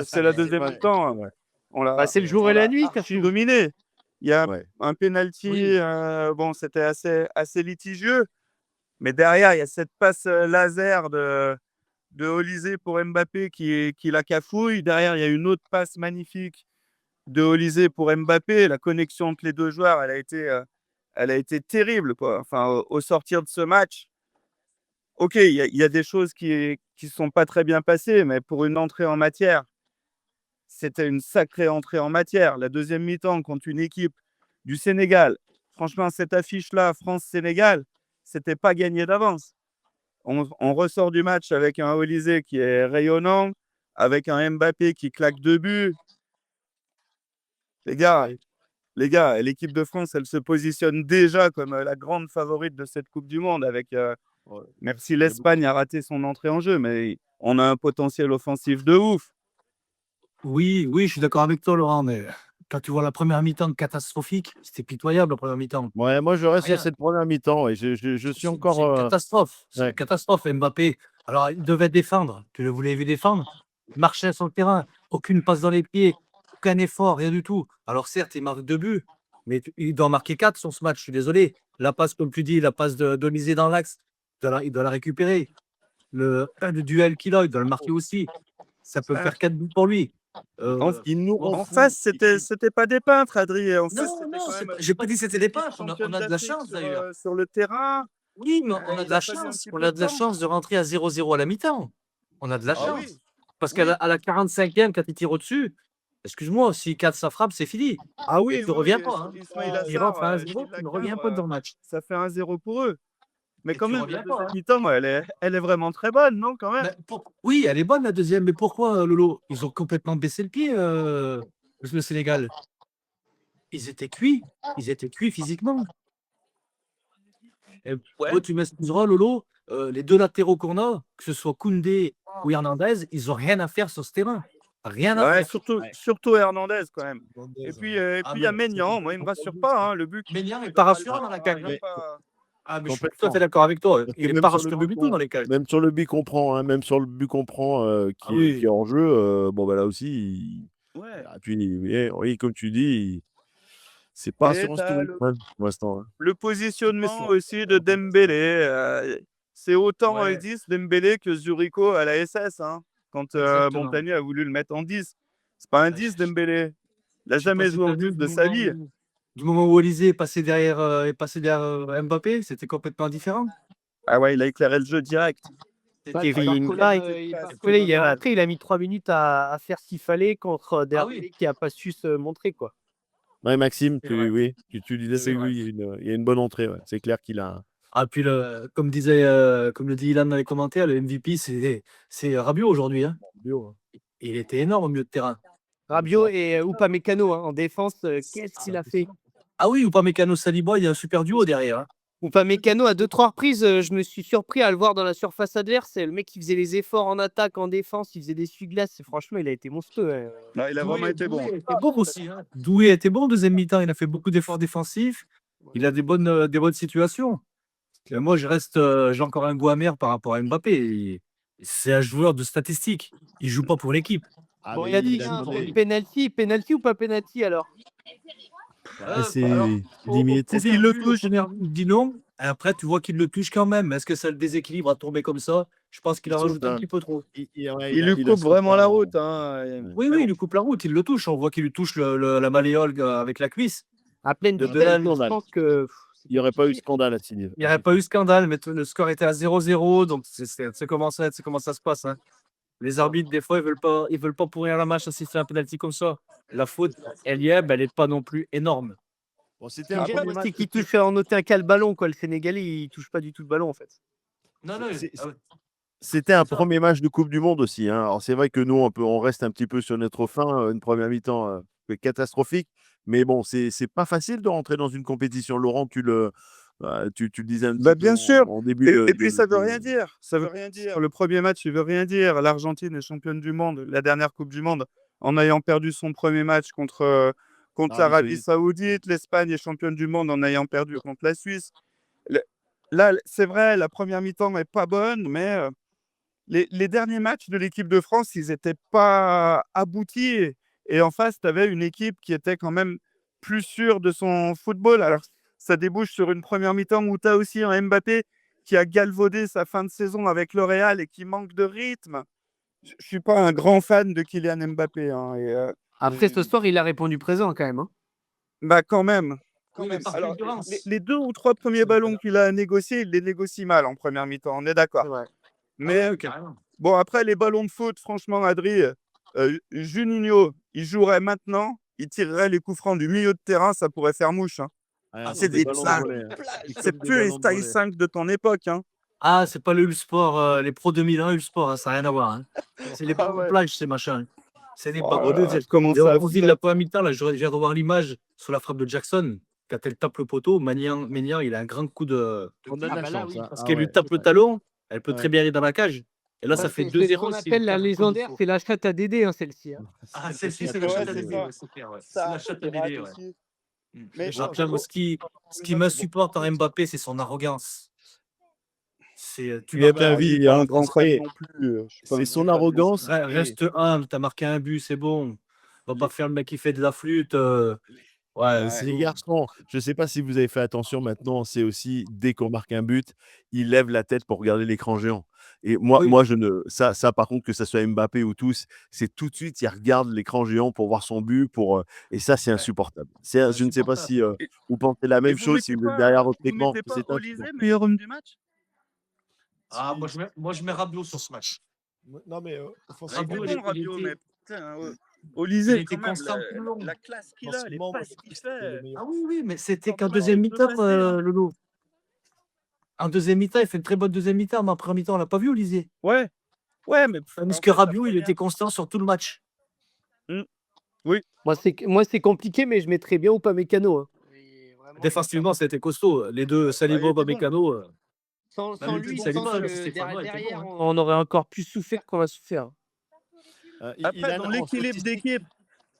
C'est la deuxième Ouais. mi-temps. Ouais. C'est le jour et la nuit quand tu dominé. Il y a Ouais. un penalty, Oui. bon, c'était assez litigieux, mais derrière, il y a cette passe laser de Olysée pour Mbappé qui la cafouille. Derrière, il y a une autre passe magnifique de Olysée pour Mbappé. La connexion entre les deux joueurs, elle a été terrible, quoi. Enfin, au sortir de ce match, ok, il y a des choses qui sont pas très bien passées, mais pour une entrée en matière, c'était une sacrée entrée en matière. La deuxième mi-temps contre une équipe du Sénégal, franchement, cette affiche-là, France-Sénégal, c'était pas gagné d'avance. On ressort du match avec un Olysée qui est rayonnant, avec un Mbappé qui claque 2 buts. Les gars, l'équipe de France, elle se positionne déjà comme la grande favorite de cette Coupe du Monde. Ouais. Même si l'Espagne a raté son entrée en jeu, mais on a un potentiel offensif de ouf. Oui, oui, je suis d'accord avec toi, Laurent, mais quand tu vois la première mi-temps catastrophique, c'était pitoyable la première mi-temps. Ouais, moi, je reste sur Rien. cette première mi-temps et je suis C'est encore. une catastrophe. C'est Ouais. une catastrophe, Mbappé. Alors, il devait défendre. Tu le voulais vu défendre. Il marchait sur le terrain. Aucune passe dans les pieds. Aucun effort, rien du tout. Alors, certes, il marque 2 buts, mais il doit en marquer 4 sur ce match. Je suis désolé. La passe, comme tu dis, la passe de miser dans l'axe, il doit la récupérer. Le duel qu'il a, il doit le marquer aussi. Ça peut faire 4 buts pour lui. En, Il nous rend en fous. face, c'était pas des peintres, Adrien. En face, Non, c'était non, quand même j'ai pas dit que c'était des l'équipe peintres. championne On a de la d'Afrique chance d'ailleurs. sur le terrain. Oui, mais on a de Il a la fallu un chance. petit On peu a de de la temps. chance de rentrer à 0-0 à la mi-temps. On a de la Ah chance. oui, Parce oui. à la 45e, quand il tire au-dessus, excuse-moi, s'il cadre sa frappe, c'est fini. Ah oui, Tu ne reviens pas. Hein. Ismaïla Il Sarr, rentre à s'il 1-0, la tu ne reviens cadre, pas dans le match. ça fait 1-0 pour eux. Mais Et quand tu même, la reviens pas. deuxième Hein. mi-temps, elle est vraiment très bonne, non, quand même? Oui, elle est bonne la deuxième, mais pourquoi, Lolo? Ils ont complètement baissé le pied, le Sénégal. Ils étaient cuits. Ils étaient cuits physiquement. Et moi, tu m'excuseras, Lolo, les deux latéraux qu'on a, que ce soit Koundé ou Hernandez, ils n'ont rien à faire sur ce terrain. Rien à Ouais, faire. surtout Hernandez, quand même. Et Hernandez, puis, Ah, il y a mais Maignan. Moi, il me rassure pas, hein. Le but qu'il Maignan prend, est il pas va rassurant dans la il cage. va Mais pas. Ah, mais je suis tout à complètement. fait d'accord avec toi. Parce que Il est même pas sur le rassurant but du tout dans qu'on les cages. même sur le but qu'on prend, hein, même sur le but qu'on prend, Ah qui est oui. en jeu, bon, bah, là aussi, Ouais. puis, oui, comme tu dis, c'est pas Et assurance t'as touriste, ouais, pour l'instant, hein. le positionnement aussi de Dembélé. C'est autant Ouais, 10 Dembélé que Zuricho à la SS, hein, quand exactement. Montagnier a voulu le mettre en 10. C'est pas un Ouais, 10 Dembélé. Il n'a je sais pas jamais si joué tu en as vu 10 de sa vie. du moment où Olysée est passé derrière Mbappé, c'était complètement différent. Ah ouais, il a éclairé le jeu direct. C'était Après, il a mis 3 minutes à faire ce qu'il fallait contre Ah Dembélé oui, qui n'a pas su se montrer, quoi. Ouais, Maxime, c'est vrai. tu disais, C'est oui, vrai. oui, il y a une bonne entrée, ouais. C'est clair qu'il a. Ah, puis comme le dit Ilan dans les commentaires, le MVP, c'est Rabiot aujourd'hui. Hein. Bio, hein. Il était énorme au milieu de terrain. Rabiot et Upamecano, hein, en défense, qu'est-ce qu'il a fait? Ah oui, ou pas Mécano Saliba, il y a un super duo derrière. Hein. Upamecano, à 2-3 reprises, je me suis surpris à le voir dans la surface adverse. C'est le mec qui faisait les efforts en attaque, en défense, il faisait des essuie-glaces. Franchement, il a été monstrueux. Hein. Non, il a vraiment été bon. Doué était bon aussi. Hein. Doué était bon en deuxième mi-temps. Il a fait beaucoup d'efforts défensifs. Il a des bonnes situations. Et moi, j'ai encore un goût amer par rapport à Mbappé. C'est un joueur de statistiques. Il joue pas pour l'équipe. Ah, Bon, mais il a il dit a demandé. penalty ou pas penalty alors? Ah, c'est Alors, limite. est-ce qu'il le touche? Il dit non. Et après, tu vois qu'il le touche quand même. Est-ce que ça le déséquilibre à tomber comme ça? Je pense qu'il a rajouté un petit peu trop. Ouais, Il lui il a coupe vraiment la souffert. route, hein. Ouais. Oui, oui, il lui coupe la route. Il le touche. On voit qu'il lui touche la malléole avec la cuisse. À pleine De vitesse, pénal, je pense que Il n'y aurait pas eu de scandale à signer. Il n'y aurait pas eu scandale, mais le score était à 0-0. Donc, c'est comment ça se passe. Hein. Les arbitres, des fois, ils veulent pas pourrir la match s'il fait un penalty comme ça. La faute, elle y est, mais elle n'est pas non plus énorme. Bon, c'était ce un qui me premier gêne, match. c'est qu'il touche en aucun cas le ballon, quoi. Le Sénégalais, il touche pas du tout le ballon, en fait. Non, non, C'est- ah ouais. C'était un C'est ça. premier match de Coupe du Monde aussi, hein. Alors c'est vrai que nous, on reste un petit peu sur notre faim, une première mi-temps catastrophique. Mais bon, c'est pas facile de rentrer dans une compétition. Laurent, tu le disais un petit Bah, peu bien sûr. en début Et puis, ça veut rien dire. Ça veut Ouais. rien dire. Le premier match, il veut rien dire. L'Argentine est championne du monde, la dernière Coupe du Monde, en ayant perdu son premier match contre L'Arabie l'Arabie Saoudite. Saoudite. L'Espagne est championne du monde en ayant perdu contre la Suisse. Le- Là, c'est vrai, la première mi-temps n'est pas bonne, mais les derniers matchs de l'équipe de France, ils n'étaient pas aboutis. Et en face, tu avais une équipe qui était quand même plus sûre de son football. Alors, ça débouche sur une première mi-temps où tu as aussi un Mbappé qui a galvaudé sa fin de saison avec le Real et qui manque de rythme. Je ne suis pas un grand fan de Kylian Mbappé. Hein, Après, ce soir, il a répondu présent quand même. Hein. bah, quand même. Oui, mais par Alors, fulgurance. les 2 ou 3 premiers ballons qu'il a négociés, il les négocie mal en première mi-temps, on est d'accord. C'est vrai. Mais Carrément. bon, après, les ballons de foot, franchement, Adri, Juninho, il jouerait maintenant, il tirerait les coups francs du milieu de terrain, ça pourrait faire mouche. Hein. Ah, c'est des des ballons de ça- volley, hein. C'est Comme des plus les ballons de style volley. 5 de ton époque. Hein. Ah, c'est pas le Ulsport, les Pro 2001 Ulsport, hein, ça n'a rien à voir. Hein. C'est les ballons de plage, ces machins. C'est des ballons de là, comment ça On dit de la première mi-temps, là, je viens de revoir l'image sur la frappe de Jackson. Quand elle tape le poteau, Maignan, il a un grand coup de On a de la bah là, chance. oui. Hein. parce Ah qu'elle lui ouais. tape le talon, elle peut Ouais. très bien aller dans la cage. Et là, ça fait c'est ce 2-0. qu'on si appelle elle la tape comme il légendaire, faut. c'est la chatte à Dédé, hein, celle-ci. Hein. Ah, celle-ci, c'est Ouais, la c'est chatte à ça. Dédé, ouais, c'est clair, ouais. C'est Ça, la chatte à c'est Dédé, rare ouais. aussi. Mm. Mais Après, moi, ce qui m'insupporte en Mbappé, c'est son arrogance. Tu Eh marques ben un je oui, suis but, pas hein, un grand fan c'est non plus. Je suis pas un son grand fan. arrogance. reste humble, t'as marqué un but, c'est bon. Va pas faire le mec qui fait de la flûte. Ouais, Ouais. C'est les garçons. Je ne sais pas si vous avez fait attention maintenant, c'est aussi dès qu'on marque un but, il lève la tête pour regarder l'écran géant. Et moi, Oui. moi je ne ça par contre que ça soit Mbappé ou tous, c'est tout de suite il regarde l'écran géant pour voir son but et ça c'est Ouais. insupportable. C'est Je ne sais pas si Et, vous pensez la et même vous chose si mettez vous êtes pas, derrière votre vous écran, mettez pas c'est Olysée insupportable. meilleur homme du match? Ah, moi, je mets Rabiot sur ce match. Non, mais C'est offensivement, Rabiot, bon, il Rabiot, mais était, putain, il Olysée, était quand même, constant tout le long. la classe qu'il a, les offensivement, moi, passes je trouve qu'il que c'était le fait. meilleur. Ah oui, oui, mais c'était qu'en Franchement, deuxième il peut mi-temps, passer. Hein. Lolo. En deuxième mi-temps, il fait une très bonne deuxième mi-temps, mais en première mi-temps, on l'a pas vu, Olysée. Ouais, ouais, mais Tandis en que fait, la Rabiot, il était première. constant sur tout le match. Oui, Moi, c'est compliqué, mais je mettrais bien Upamecano. Hein. Et vraiment, Défensivement, c'était costaud. Les deux, bah, il Saliba, était bon. Upamecano. sans Même lui, je Saliba, pense que Stéphanois était derrière, bon. Hein. on aurait encore plus souffert qu'on va souffrir. Après, Ilan, dans en l'équilibre statistique, d'équipe,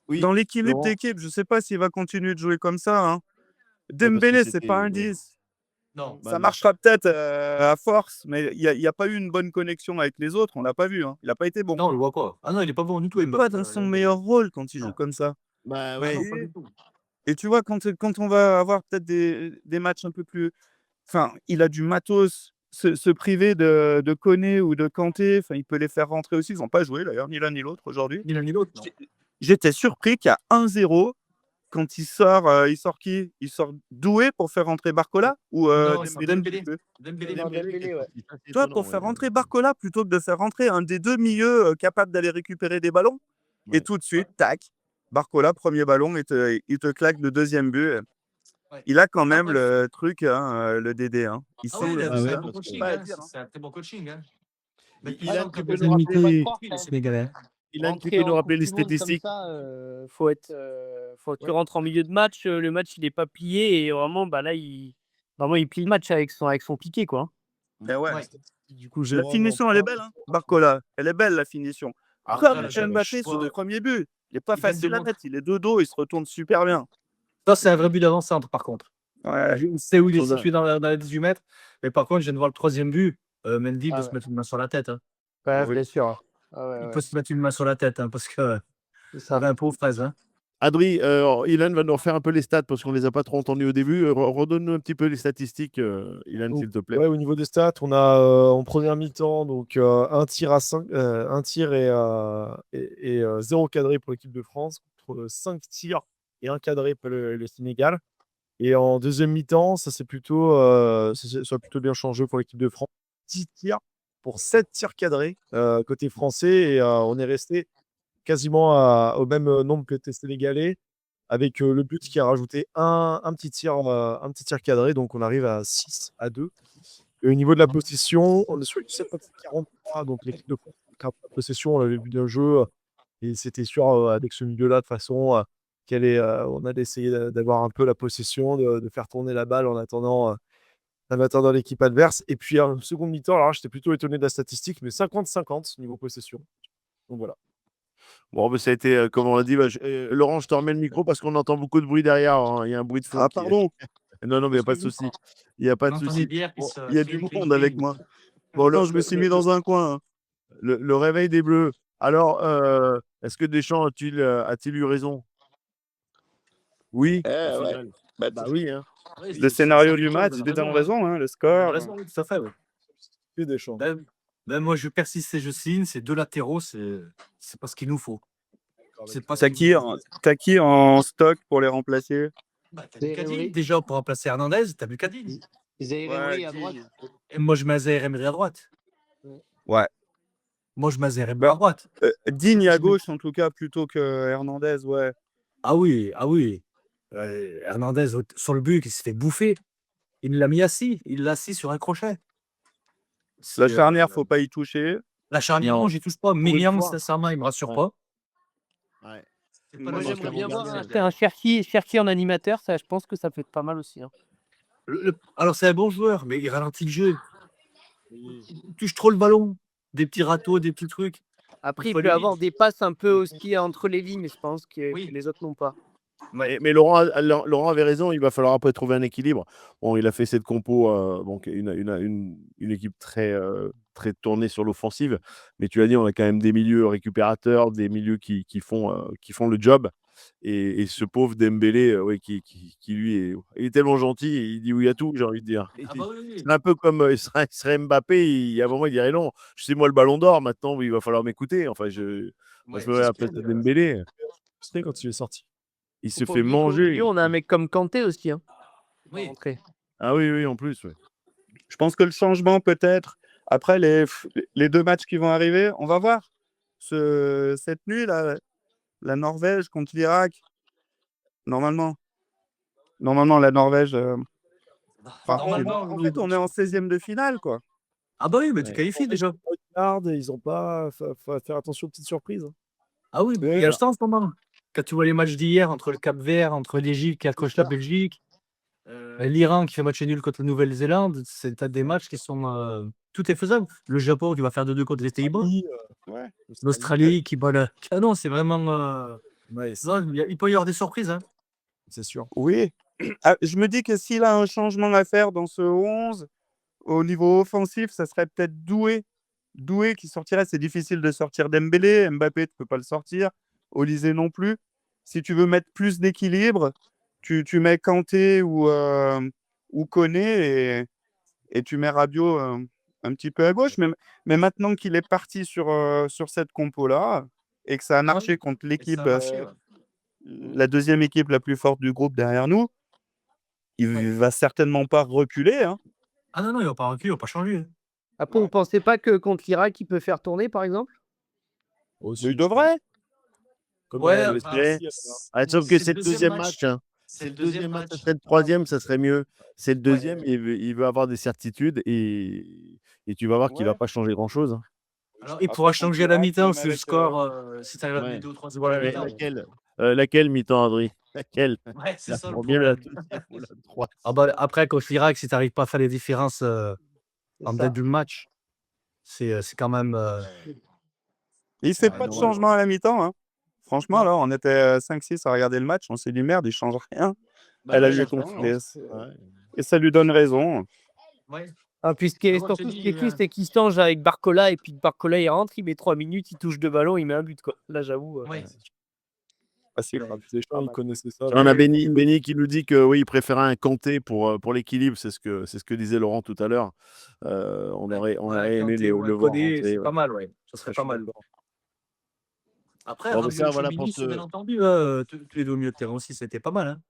oui, dans l'équilibre Laurent, d'équipe, je sais pas s'il va continuer de jouer comme ça. Hein. ouais, parce que Dembélé, c'est c'était pas un 10. Non. bah Ça non. marchera peut-être à force, mais il y a pas eu une bonne connexion avec les autres. On l'a pas vu. Hein. Il n'a pas été bon. Non, on le voit pas. Ah non, il est pas bon du tout, Pas Mbappé. dans son meilleur rôle quand il joue Non. comme ça. Bah Ah oui. non, pas du tout. Et tu vois, quand on va avoir peut-être des matchs un peu plus. Enfin, il a du matos. Se priver de Koné ou de Kanté, enfin, il peut les faire rentrer aussi. Ils n'ont pas joué d'ailleurs, ni l'un ni l'autre aujourd'hui. Ni l'un ni l'autre, non. J'étais surpris qu'il y a 1-0 quand il sort qui? Il sort Doué pour faire rentrer Barcola ou Non, c'est Dembélé? Dembélé. Dembélé. Non, Dembélé, Dembélé, ouais. ça, c'est Tu vois, étonnant, pour faire ouais. rentrer Barcola plutôt que de faire rentrer un des deux milieux capables d'aller récupérer des ballons. Et Ouais. tout de suite, tac, Barcola, premier ballon, il te claque le deuxième but. Ouais. Il a quand même Après, le truc, hein, le Dédé. Hein. Il Ah sent oui, le c'est Ah truc. ouais, un Hein. bon parce que- coaching. Pas à Hein. dire. Hein. C'est un très bon coaching. Hein. Mais Ilan, tu peux nous deuxième rappeler, mi-temps, il est sénégalais. Hein. Ilan, tu Rentrer peux nous en rappeler Coupe les du Monde comme statistiques. ça, faut être, tu rentres en milieu de match, le match il est pas plié et vraiment, bah là, vraiment, il plie le match avec son piqué, quoi. Ben ouais. Ouais. Du coup, La Jérôme, finition, elle est belle, hein, Barcola. Elle est belle, la finition. Après, Comme là, j'avais le Mbappé sur le choix. premier but. Il n'est pas Il vient de facile à montrer. mettre. Il est de dos, il se retourne super bien. Ça, c'est un vrai but d'avant-centre, par contre. Ouais. C'est où il est Faudra- situé dans les 18 mètres. Mais par contre, je viens de voir le troisième but. Mendy Ah peut ouais. se mettre une main sur la tête. Hein. Ouais, Oui. bien sûr. Ah ouais, Il ouais. peut se mettre une main sur la tête hein, parce que C'est ça ça. va un peu aux fraises. Hein. Adri, Ilan va nous refaire un peu les stats parce qu'on les a pas trop entendus au début. Redonne-nous un petit peu les statistiques, Ilan, Donc, s'il te plaît. ouais, au niveau des stats, on a en première mi-temps donc un tir à 5, un tir et 0 cadré pour l'équipe de France, contre 5 tirs et un cadré pour le Sénégal. Et en deuxième mi-temps, ça a plutôt bien changé pour l'équipe de France. 10 tirs pour 7 tirs cadrés côté français et on est resté quasiment au même nombre que les Sénégalais, avec le but qui a rajouté un petit tir cadré, donc on arrive à 6-2. Et au niveau de la possession, on est sur une 7,43, donc l'équipe de France a la possession, on avait vu d'un jeu, et c'était sûr avec ce milieu-là, de toute façon, on allait essayer d'avoir un peu la possession, de faire tourner la balle en attendant l'équipe adverse. Et puis en seconde mi-temps, alors j'étais plutôt étonné de la statistique, mais 50-50 niveau possession. Donc voilà. Bon, ça a été, comme on l'a dit, Laurent, je te remets le micro parce qu'on entend beaucoup de bruit derrière. Hein. Il y a un bruit de fond. Ah, pardon. Non, mais il n'y a pas de souci. Il n'y a pas de On entend souci. des bières qui Bon, se il y a du monde avec moi. Bon, là, je me suis mis dans un coin. Hein. Le réveil des Bleus. Alors, est-ce que Deschamps a-t-il eu raison? Oui, au Ouais. final. Bah oui, hein. Ouais, Le ça scénario fait du toujours match, donne il donne raison, hein. raison, hein, le Il donne score. raison, oui, tout à fait, ouais. Que Deschamps. Ben, moi, je persiste et je signe. C'est 2 latéraux, c'est pas ce qu'il nous faut. C'est pas ce T'as qu'il nous faut. t'as qui en stock pour les remplacer? Bah, tu as Zaïre Bukadine Emery. déjà pour remplacer Hernandez, tu as Bukadine. Zaïre Emery à droite. Et moi, je mets Zaïre Emery à droite. Ouais. Moi, je mets Zaïre Emery Bah, à droite. Digne à gauche, en tout cas, plutôt que Hernandez, ouais. Ah oui, ah oui. Hernandez, sur le but, il s'est fait bouffer. Il l'a mis assis. Il l'a assis sur un crochet. C'est, La charnière, faut pas y toucher. la charnière, Non. non, j'y touche pas. une Mignon, fois. sincèrement, il me rassure Ouais. pas. Ouais. C'est pas Moi, Moi, le pense j'aimerais que bien mon voir gardien, un Cherki en animateur. Ça, je pense que ça peut être pas mal aussi, hein. Alors, c'est un bon joueur, mais il ralentit le jeu. Il touche trop le ballon. Des petits râteaux, des petits trucs. Après, il faut peut aller avoir vite. des passes un peu aussi entre les lignes, mais je pense que Oui. les autres n'ont pas. Mais Laurent avait raison, il va falloir après trouver un équilibre. Bon, il a fait cette compo, donc une équipe très tournée sur l'offensive. Mais tu l'as dit, on a quand même des milieux récupérateurs, des milieux qui font le job. Et ce pauvre Dembélé, ouais, qui lui il est tellement gentil, et il dit oui à tout, j'ai envie de dire. Ah bah oui, oui. C'est un peu comme il serait Mbappé, il y a un moment, il dirait non, c'est moi le ballon d'or, maintenant il va falloir m'écouter. Enfin, moi, Ouais, je me mets à la place de Dembélé, C'était quand il est sorti. il Faut se pas fait oublier qu'au manger. milieu, on a un mec comme Kanté aussi, hein, qui va Oui. rentrer. Ah oui, oui, en plus, ouais. Je pense que le changement, peut-être, après les 2 matchs qui vont arriver, on va voir. Cette nuit, là, la Norvège contre l'Irak, normalement, la Norvège. Enfin, Normalement, en fait, on est en 16e de finale, quoi. Ah bah oui, mais tu Ouais. qualifies déjà. Regarde, ils ont pas. Faut faire attention aux petites surprises, hein. Ah oui, mais il y a le temps en ce moment. Quand tu vois les matchs d'hier entre le Cap-Vert, entre l'Égypte qui accroche la Belgique, l'Iran qui fait match nul contre la Nouvelle-Zélande, c'est des matchs qui sont. Tout est faisable. Le Japon qui va faire 2-2 contre les Pays-Bas. Oui, Ouais. L'Australie qui bat le. Ah non, c'est vraiment. ouais, Non, il peut y avoir des surprises. Hein. c'est sûr. Oui. Ah, je me dis que s'il a un changement à faire dans ce 11, au niveau offensif, ça serait peut-être Doué. Doué qui sortirait. C'est difficile de sortir Dembélé. Mbappé, tu peux pas le sortir. Olysée non plus. Si tu veux mettre plus d'équilibre, tu mets Kanté ou Koné et tu mets Rabiot un petit peu à gauche. Mais maintenant qu'il est parti sur cette compo-là et que ça a marché contre l'équipe, la deuxième équipe la plus forte du groupe derrière nous, il va certainement pas reculer, hein. Ah non, non, il va pas reculer, il va pas changer. Après, vous pensez pas que contre l'Irak, il peut faire tourner, par exemple? Aussi, Mais il je pense. devrait. Comme Ouais, le enfin, espérer. Ah, sauf que c'est le deuxième match, hein. C'est le Deuxième deuxième match, ça match. serait le troisième, ça serait mieux. C'est le deuxième, il veut avoir des certitudes et tu vas voir qu'il va Ouais. pas changer grand-chose, hein. Alors, il Après, pourra contre changer à la l'Irak, mi-temps même si le avec, score, si tu arrives à Ouais. mettre 2 ou 3 secondes à la Mais mi-temps. laquelle mi-temps, Adri? Laquelle? Ouais, c'est La ça le première, la problème. deuxième ou la troisième? Ah bah, après, contre l'Irak, si tu n'arrives pas à faire les différences en ça. début de match, c'est quand même. il fait Ouais, pas de non, changement à la mi-temps, hein. Franchement, Non. là, on était 5-6 à regarder le match. On s'est dit merde, il change rien. Bah Elle a ouais, joué franchement, contre non. Ouais. et ça lui donne raison. Ouais. Ah, puis ce qui est Moi, je te surtout, ce dis, qui est triste, c'est qu'il se change avec Barcola, et puis Barcola, il rentre, il met 3 minutes, il touche 2 ballons, il met un but, quoi. Là, j'avoue. ouais. Facile. Deschamps, il connaissait ça. On a Benny qui nous dit que oui, il préférait un Kanté pour l'équilibre, c'est ce que disait Laurent tout à l'heure. On aurait aimé Kanté, le ouais, voir Koné, rentrer, c'est ouais. pas mal, ouais. Ça serait Je suis pas mal. d'accord. Après, Bon, mais ça, Rabiot, voilà, Tchouaméni, pour bien ce- entendu, tous les deux au milieu de terrain aussi, c'était pas mal. Hein.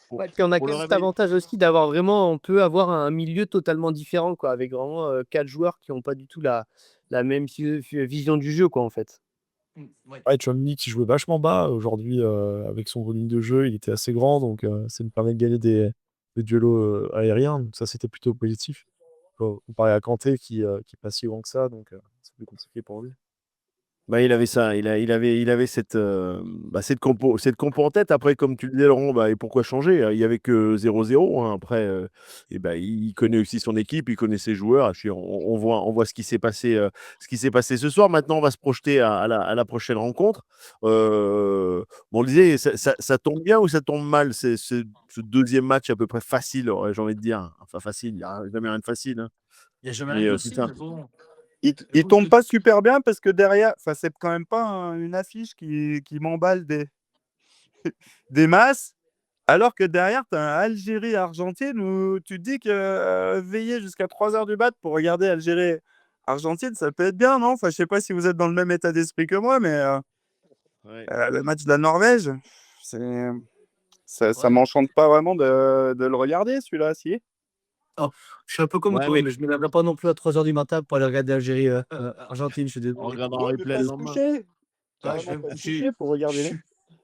pour- Ouais, puis on a pour quand le même cet réveil. avantage aussi d'avoir vraiment, on peut avoir un milieu totalement différent, quoi, avec vraiment 4 joueurs qui n'ont pas du tout la même vision du jeu, quoi, en fait. Ouais. Ouais, Tchouaméni qui jouait vachement bas aujourd'hui avec son volume de jeu, il était assez grand, donc ça nous permet de gagner des duels aériens. Donc ça, c'était plutôt positif. Comparé à Kanté qui est pas si grand que ça, donc c'est plus compliqué pour lui. Bah, il avait ça, il avait cette compo en tête. Après, comme tu le disais, Laurent, bah, et pourquoi changer? Il y avait que 0-0, hein. Après, et bah, il connaît aussi son équipe, il connaît ses joueurs. Et puis, on voit ce qui s'est passé, ce soir. Maintenant, on va se projeter à la prochaine rencontre. On le disait, ça tombe bien ou ça tombe mal, ce deuxième match à peu près facile, j'ai envie de dire. Enfin, facile, il n'y a jamais rien de facile, hein. Il n'y a jamais Mais rien de c'est facile, ça. mais bon. il tombe pas super bien parce que derrière, enfin, c'est quand même pas une affiche qui m'emballe des masses. Alors que derrière, tu as un Algérie-Argentine où tu te dis que veiller jusqu'à 3h du mat pour regarder Algérie-Argentine, ça peut être bien, non? Enfin, je sais pas si vous êtes dans le même état d'esprit que moi, mais Ouais. le match de la Norvège, c'est ça Ouais. m'enchante pas vraiment de le regarder, celui-là, si? Je suis un peu comme Ouais, toi, mais mais je me lèverai pas non plus à 3h du matin pour aller regarder Algérie, Argentine, je suis en désolé. regardant un Ouais, mais replay pas le se lendemain. coucher. Ouais, Carrément pas se j'ai coucher pour je regarder suis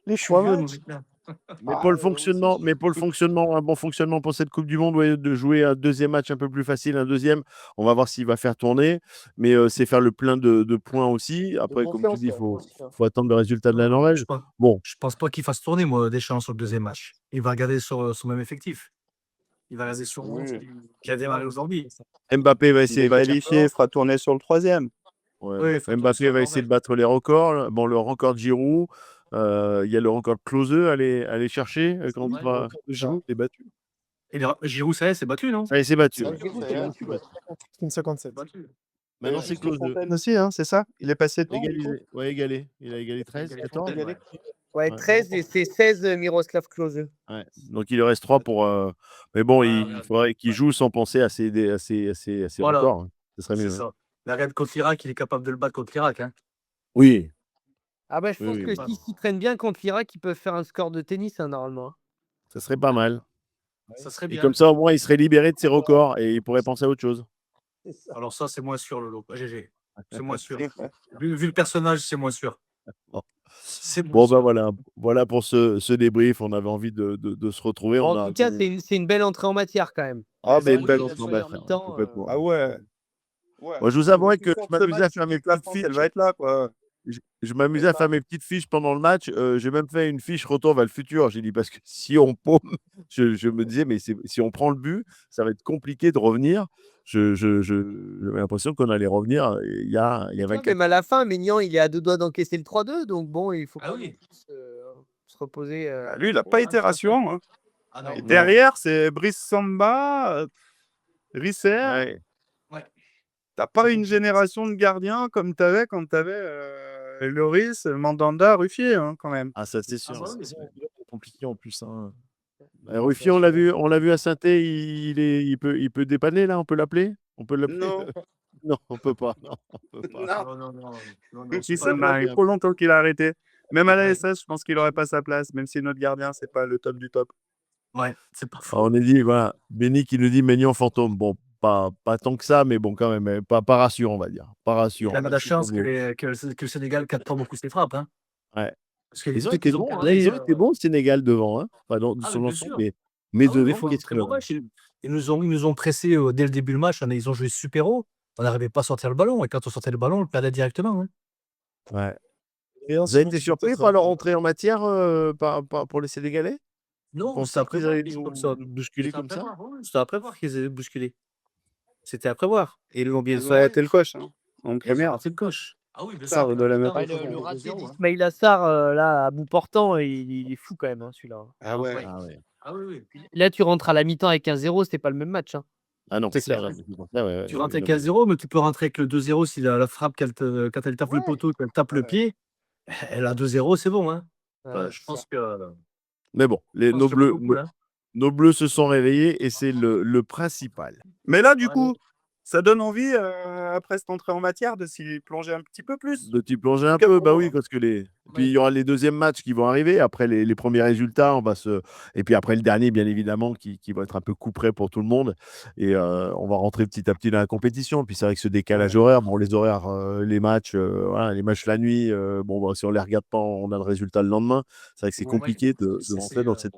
les je suis 3 vieux, matchs. moi. Mais Ah, pour le moi fonctionnement, aussi. mais pour le fonctionnement, un bon fonctionnement pour cette Coupe du Monde, ouais, de jouer un deuxième match un peu plus facile, un deuxième, on va voir s'il va faire tourner, mais c'est faire le plein de points aussi. Après, comme tu Confiance, dis, il ouais, faut, aussi, hein. faut attendre le résultat de la Je Norvège. pense Bon, je pense pas qu'il fasse tourner, moi, Deschamps sur le deuxième match. Il va regarder sur, son même effectif. Il va regarder sur Oui. qui a démarré aujourd'hui. Mbappé va Il essayer est de battre les qualifié, il records. fera tourner sur le 3e. Ouais, Oui, il faut tourner sur Mbappé la va essayer de Norvège. battre les records. Bon, le record de Giroud, il y a le record de Klose à aller chercher quand Ouais. on va. Le Giroud est battu. Et Giroud, ça y est, c'est battu, non? Allez, c'est battu. Ça, Ouais. Giroud, Il c'est est battu, ouais. 57. Battu. Maintenant, c'est Klose. Fontaine aussi, hein, c'est ça? Il est passé devant, du coup? Égalisé. Ouais, égalé. Il a égalé 13, Égalé 14. Fontaine, Égalé. ouais. Ouais, Ouais. 13 et c'est 16 Miroslav Klose. Ouais. Donc il lui reste 3 pour. Mais bon, Ouais, il regarde. faudrait qu'il joue sans penser à ses Voilà, records, hein. Ce serait c'est mieux, hein. ça. Mais regarde contre l'Irak, il est capable de le battre contre l'Irak, hein. Oui, Ah bah je oui, pense oui, que oui. Bah, s'ils s'y prennent bien contre l'Irak, ils peuvent faire un score de tennis, hein, normalement. Hein. Ça serait pas mal. ça serait Et bien. comme ça, au moins, il serait libéré de ses records et il pourrait penser à autre chose. Alors ça, c'est moins sûr, Lolo. GG. C'est moins sûr. Ouais. Vu le personnage, c'est moins sûr. Bon. C'est moins Bon, sûr. ben voilà pour ce débrief. On avait envie de se retrouver. Bon, On en a tout cas, c'est une belle entrée en matière quand même. Ah, c'est mais une belle oui, entrée en première matière, mi-temps, complètement. ah ouais. Ouais. Moi, je vous Le avouerai plus que fort je de ce m'amusais à match, faire mes c'est que la petites France, elle fiches. va être là, quoi. Je m'amusais à faire mes petites fiches pendant le match. J'ai même fait une fiche retour vers le futur. J'ai dit parce que si on paume, je me disais, mais si on prend le but, ça va être compliqué de revenir. J'avais l'impression qu'on allait revenir il y a Tu vois, 24 même à la fin, Maignan, il est à 2 doigts d'encaisser le 3-2, donc bon, il faut Ah pas oui. non plus se reposer. Ah, lui, il n'a pas été rassurant, hein. Ah non. Et Non. derrière, c'est Brice Samba, Risser. Ouais. Ouais. T'as pas une génération de gardiens comme t'avais quand t'avais Loris, Mandanda, Ruffier, hein, quand même. Ah, ça, c'est Ah sûr. bah Ouais. oui. C'est compliqué en plus, hein. Ruffier, on l'a vu à Saint-Étienne. Il peut dépanner là. On peut l'appeler. On peut l'appeler. Non. Non, on peut pas. Non, on peut pas. Non. Non. Ruffier, C'est pas ça le mal. fait trop longtemps qu'il a arrêté. Même à la Ouais. SS, je pense qu'il aurait pas sa place, même si notre gardien, c'est pas le top du top. Ouais, c'est pas Alors, faux. on est dit, voilà, Benny qui nous dit Maignan fantôme. Bon, pas tant que ça, mais bon, quand même, pas rassurant, on va dire. Pas Il rassurant. a de la chance Bon. que le Sénégal capte pas beaucoup ses frappes, hein. Ouais. Parce que Ils ont ceux été qu'ils ont bons, hein. cadrés, Ils ont été bons, le Sénégal, devant, hein. Enfin, Ah sur mais bien l'ensemble, sûr. mais Ah oui, devant, ils font il un très bon match. Ils nous ont pressés dès le début du match. Ils ont joué super haut. On n'arrivait pas à sortir le ballon. Et quand on sortait le ballon, on le perdait directement, hein. Ouais. Et Vous avez été surpris par leur entrée en matière pour les Sénégalais? Vous Non, pensez c'était à qu'ils prévoir allaient qu'ils jouent nous comme ça. bousculer C'était à comme ça? prévoir, ouais. C'était à prévoir qu'ils aient bousculé. C'était à prévoir. Et ils l'ont bien Ça a été le coach, hein, en première. C'est le coche. Ah oui, bien Ça, sûr. de la mettre Ouais, au le fond. raté d'Ismail Assar, là, à bout portant, il est fou quand même, hein, celui-là. Ah ouais. Ah ouais. Ah oui. Là, tu rentres à la mi-temps avec 1-0, c'est pas le même match. Hein. Ah non, C'est ça, clair. c'est pour ça, ouais, Tu rentres avec non, 1-0, mais tu peux rentrer avec le 2-0 si la frappe, quand elle tape le poteau, qu'elle tape le Ouais. pied. Elle a 2-0, c'est bon, hein. Ouais, Je pense que mais bon, nos bleus se sont réveillés et c'est le principal. Mais là, du Ouais. coup, ça donne envie, après cette entrée en matière, de s'y plonger un petit peu plus. De t'y plonger un Quel peu, bah moment, oui, hein. parce que puis il y aura les deuxièmes matchs qui vont arriver. Après les premiers résultats, et puis après le dernier, bien évidemment, qui va être un peu couperet pour tout le monde. Et on va rentrer petit à petit dans la compétition. Puis c'est vrai que ce décalage horaire, bon, les horaires, les matchs, voilà, les matchs la nuit, bon, bah, si on les regarde pas, on a le résultat le lendemain. C'est vrai que c'est Ouais. compliqué de C'est- rentrer dans cette.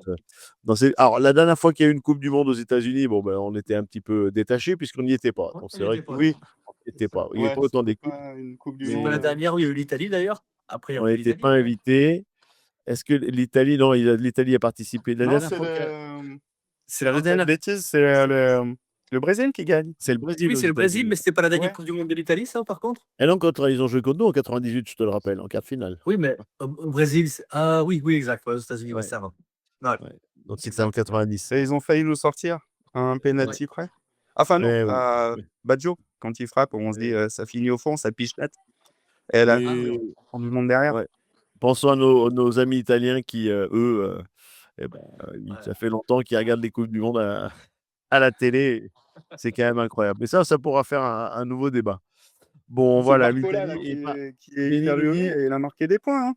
Alors la dernière fois qu'il y a eu une Coupe du Monde aux États-Unis, bon, ben, on était un petit peu détachés puisqu'on n'y était pas. Ouais, Donc on c'est y vrai était que pas. Oui. il n'y pas Ouais, autant c'était d'équipes. pas une Coupe du Mais- C'est pas Monde. la dernière où il y a eu l'Italie, d'ailleurs. Après, il y a On eu n'était l'Italie. pas invités. Est-ce que l'Italie, non, l'Italie a participé. La Non, dernière c'est fois c'est la Non, dernière bêtise, c'est le Brésil qui gagne. c'est le Brésil. Oui, aux c'est le Brésil, États-Unis. mais c'était pas la dernière Ouais. Coupe du Monde de l'Italie, ça, par contre. Et non, ils ont joué contre nous en 98, je te le rappelle, en quart de finale. Oui, mais au Brésil, ah oui, exact. Ouais, aux États-Unis, Ouais. ouais, ça va. Ouais. Ouais. Donc c'était en 90. Et ils ont failli nous sortir un penalty près. Enfin non, Ouais, oui. Baggio. Quand il frappe, on se dit ça finit au fond, ça piche net. Et là, Et on lui monte derrière. ouais, pensons à nos amis italiens qui, eux, ça fait longtemps qu'ils regardent les Coupes du Monde à la télé. C'est quand même incroyable. Mais ça pourra faire un nouveau débat. Bon, C'est voilà, Barcola là, l'Italie qui est Benny hyper nous lyonnais dit et il a marqué des points. Hein.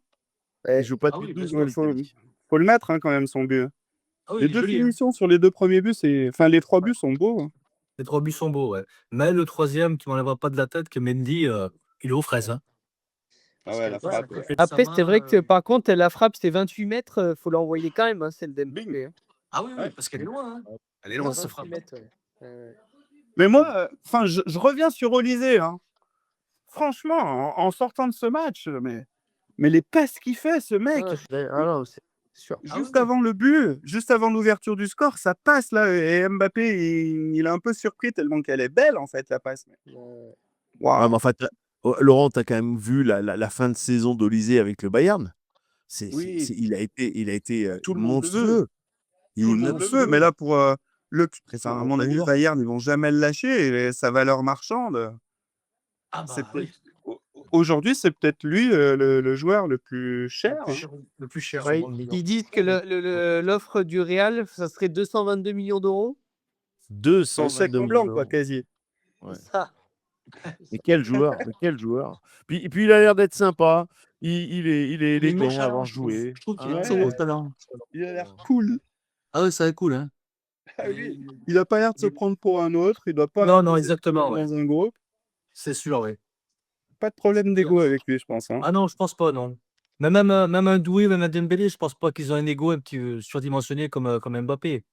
il joue pas Ah depuis oui, bien 12 sûr. mois, Il faut l'Italie. le mettre hein, quand même, son but. Ah oui, Les il est deux joli, hein. finitions sur les 2 premiers buts, enfin les 3 buts sont beaux. Hein. Les 3 buts sont beaux, ouais. Mais le troisième, tu m'enlèveras pas de la tête que Mendy, il est aux fraises, hein. Ah ouais, la Ouais, frappe. côté de sa Après, c'est main, vrai que par contre, la frappe, c'est 28 mètres, faut l'envoyer quand même, hein, celle Bing. d'Mbappé. Hein. Ah oui, oui, parce qu'elle est loin, hein. Elle est loin, cette 28 frappe. mètres, ouais. Ouais. Mais moi, enfin, je reviens sur Olysée. Hein. Franchement, en sortant de ce match, mais les passes qu'il fait, ce mec, Non, c'est sûr. Ah oui, juste oui. avant le but, juste avant l'ouverture du score, ça passe là. Et Mbappé, il est un peu surpris tellement qu'elle est belle en fait, la passe. Ouais, Waouh. mais en fait, Laurent, tu as quand même vu la fin de saison d'Olysée avec le Bayern. Oui, Il a été tout le monde le veut. monstrueux. Il Tout est le monde le veut. monstrueux. Mais là, pour Très à fort, mon avis, le joueur. Bayern, ils vont jamais le lâcher. Et sa valeur marchande, Ah c'est bah peut-être. oui, Aujourd'hui, c'est peut-être lui le joueur le plus le cher. plus Hein. cher, le plus cher au Ouais, monde. ils disent que l'offre du Real, ça serait 222 millions d'euros. Son chèque 222 en millions blanc, quoi, d'euros. quasi. Ouais. Ça. Mais quel joueur, mais quel joueur. Puis il a l'air d'être sympa. Il est Il est élégant nonchalant, avant de je trouve. jouer. Je trouve qu'il a Ouais. un gros talent. Il a l'air cool. Ah ouais, ça va être cool, hein. Ah oui. Il a pas l'air de se prendre pour un autre. Il doit pas Non, non, être exactement, ouais. dans un groupe. C'est sûr, oui. Pas de problème d'ego avec lui, je pense. Hein. Ah non, je pense pas, non. Mais même un Doué, même un Dembélé, je pense pas qu'ils ont un ego un petit peu surdimensionné comme Mbappé.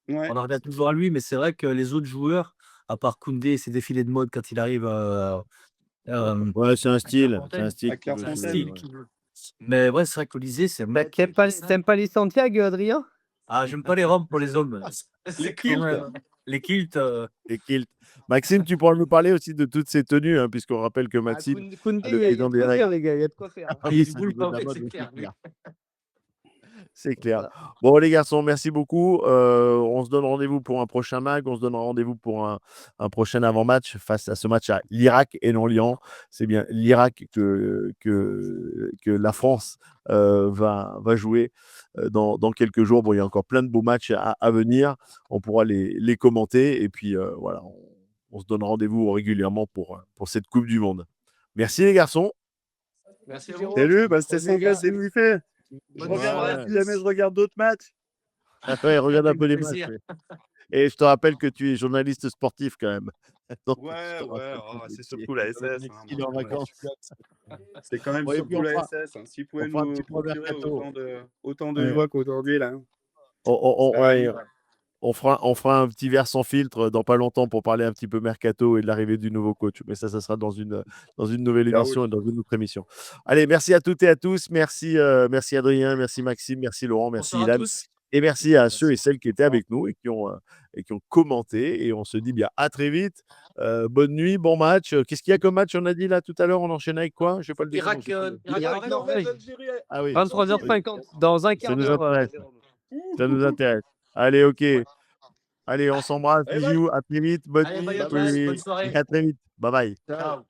Ouais. On en revient toujours à lui, mais c'est vrai que les autres joueurs, à part Koundé et ses défilés de mode quand il arrive Ouais, c'est un style. C'est Clairefontaine. un style À qui veut C'est un Clairefontaine. jouer, style ouais. qui veut. Mais ouais, c'est vrai que l'Olysée, c'est Bah, t'aimes pas les Santiago, Adrien? Ah, j'aime pas les robes pour les hommes. Les quand kilts. même- Les kilts. Les kilts. Maxime, tu pourras nous parler aussi de toutes ces tenues, hein, puisqu'on rappelle que Ah, Maxime Koundé, a il le y a pied dans de des quoi règles. faire, les gars, il y a de quoi faire. Hein. Ah Il oui, se au boule niveau de pas, la ouais, mode, c'est oui, clair. c'est clair. C'est clair. Voilà. Bon, les garçons, merci beaucoup. On se donne rendez-vous pour un prochain mag. On se donne rendez-vous pour un prochain avant-match face à ce match à l'Irak et non Lyon. C'est bien l'Irak que la France va jouer dans quelques jours. Bon, il y a encore plein de beaux matchs à venir. On pourra les commenter. Et puis, voilà, on se donne rendez-vous régulièrement pour cette Coupe du Monde. Merci, les garçons. Merci à vous. Salut, bah, c'était Salut, les sympa, gars. c'est fait. Je Bonne reviendrai soirée. si jamais je regarde d'autres matchs. Ouais, regarde un Avec peu les matchs. plaisir. Ouais. Et je te rappelle que tu es journaliste sportif quand même. Donc, je Ouais, te ouais, rappelle oh, ton c'est métier. surtout la SS. Hein, Il est en moi, vacances. c'est quand même Bon, et puis surtout la SS. Hein. S'ils pouvaient on fera un nous petit point procurer mercato. autant de Ouais. joie qu'aujourd'hui, là. Ouais, on fera un petit verre sans filtre dans pas longtemps pour parler un petit peu mercato et de l'arrivée du nouveau coach. Mais ça sera dans une nouvelle Là, émission et dans une autre émission. Allez, merci à toutes et à tous. Merci Adrien, merci Maxime, merci Laurent, merci Bonsoir à Ilan. tous. Et merci à ceux et celles qui étaient avec nous et qui ont commenté. Et on se dit bien à très vite. Bonne nuit, bon match. Qu'est-ce qu'il y a comme match? On a dit là tout à l'heure, on enchaîne avec quoi? Je vais pas le dire. Irak, Irak, Norvège. Ah oui. 23h50, dans un Ça quart nous d'heure. intéresse. Ça nous intéresse. Allez, ok. Allez, on s'embrasse. Bye bye. Bisous. À très vite. Bonne Allez, nuit. bye à tous. Bonne soirée. Et à très vite. Bye bye. Ciao.